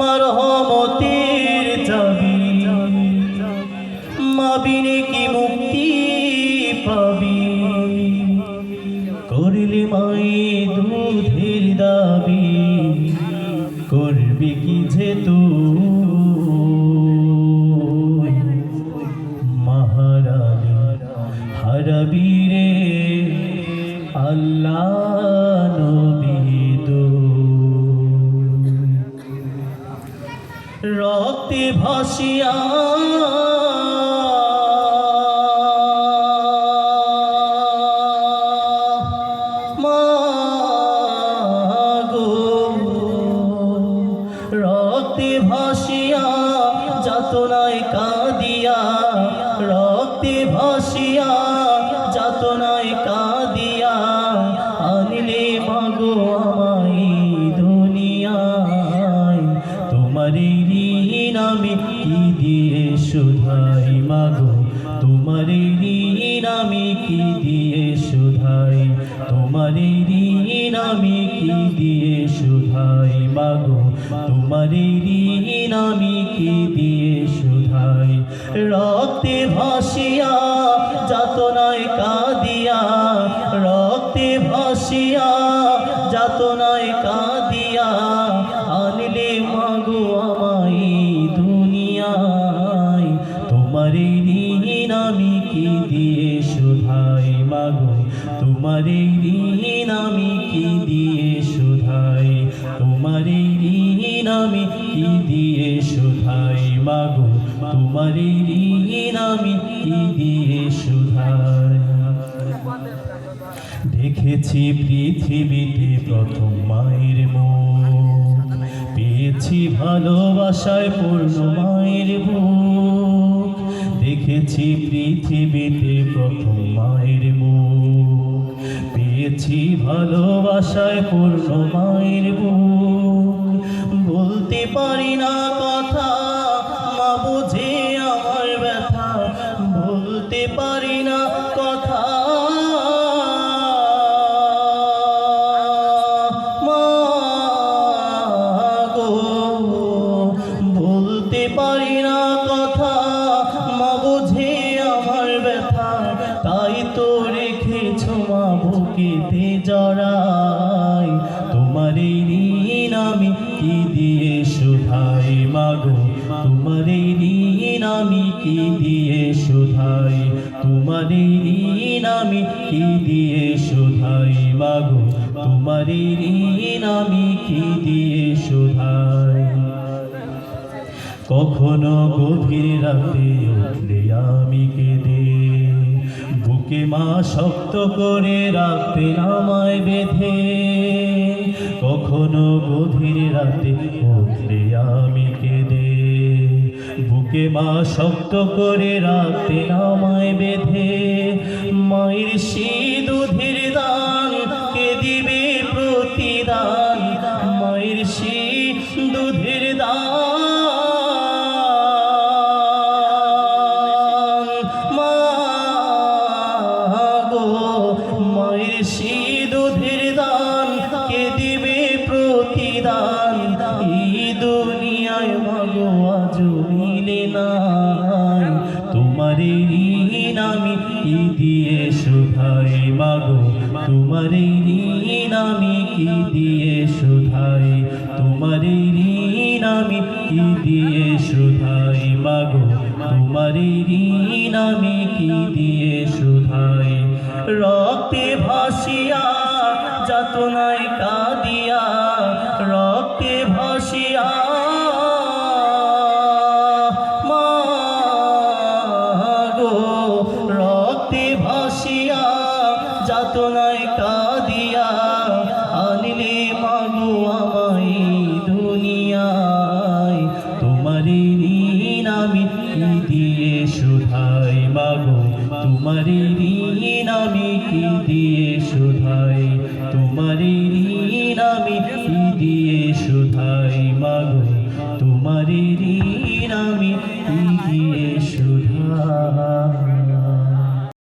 মরহমতের চাবি মাবিনে কি মুক্তি পাবি করলে মায়ে দুধের দাবি করবি কি যে তুই মহারানী হারাবি রে আল্লাহ রক্তে ভাসিয়া মাগো রক্তে ভাসিয়া যাতনায় কাঁদিয়া রক্তে ভাসিয়া যাতনায় কাঁদিয়া আনিলে মাগো আমায় দুনিয়ায় তোমারে আমি কি দিয়ে শুধাই মাগো তোমারে ঋণ আমি কি দিয়ে শুধাই তোমারে ঋণ আমি কি দিয়ে শুধাই মাগো তোমারে ঋণ আমি কি দিয়ে শুধাই রক্তে ভাসিয়া যাতনায় কাঁদিয়া রক্তে ভাসিয়া যাতনায় কাঁদিয়া আনলে মাগো আমায় দুনিয়ায় তোমারে ঋণ আমি কি দিয়ে শুধাই মাগো তোমারে ঋণ আমি কি দিয়ে শুধাই তোমারে ঋণ আমি কি দিয়ে শুধাই মাগো তোমারে ঋণ আমি কি দিয়ে শুধাই দেখেছি পৃথিবীতে প্রথম মায়ের মুখ পেয়েছি ভালোবাসায় পূর্ণ মায়ের বুক দেখেছি পৃথিবীতে প্রথম মায়ের মুখ পেয়েছি ভালোবাসায় পূর্ণ মায়ের বুক বলতে পারি না কথা মা বুঝে আমার ব্যথা বলতে পারি না কথা বলতে পারি না কথা মা বুঝে আমার ব্যথা তাই তো রেখেছ মা বুকেতে জড়াই তোমারে ঋণ আমি কি দিয়ে শুধাই মাগো তোমারে ঋণ আমি কি দিয়ে শুধাই তোমারে ঋণ আমি কি দিয়ে শুধাই মাগো তোমারে ঋণ আমি কি দিয়ে শুধাই কখনো গভীর রাতে উঠলে আমি কেঁদে বুকে মা শক্ত করে রাখতে আমায় বেঁধে কখনো গভীর রাতে উঠলে আমি কেঁদে বুকে মা শক্ত করে রাখতে আমায় বেঁধে মায়ের সেই দুধের দান কে দিবে প্রতিদান মায়ের সেই দুধের দান মায়ের সেই দুধের দান কে দিবে প্রতিদান এই দুনিয়ায় মাগো আজ মিলে নাই তোমারে ঋণ আমি কি দিয়ে শুধাই মাগো তোমারে ঋণ আমি কি দিয়ে শুধাই তোমারে ঋণ আমি কি দিয়ে শুধাই মাগো তোমারে ঋণ আমি কি দিয়ে শুধাই রক্তে ভাসিয়া যাতনায় কাঁদিয়া রক্তে ভাসিয়া মাগো রক্তে ভাসিয়া যাতনায় কাঁদিয়া আনিলে মাগো আমায় দুনিয়ায় তোমারে ঋণ আমি কি দিয়ে শুধাই মাগো তোমারে ঋণ আমি কি দিয়ে শুধাই তোমারে ঋণ আমি কি দিয়ে শুধাই মাগো তোমারি ঋণ আমি কি দিয়ে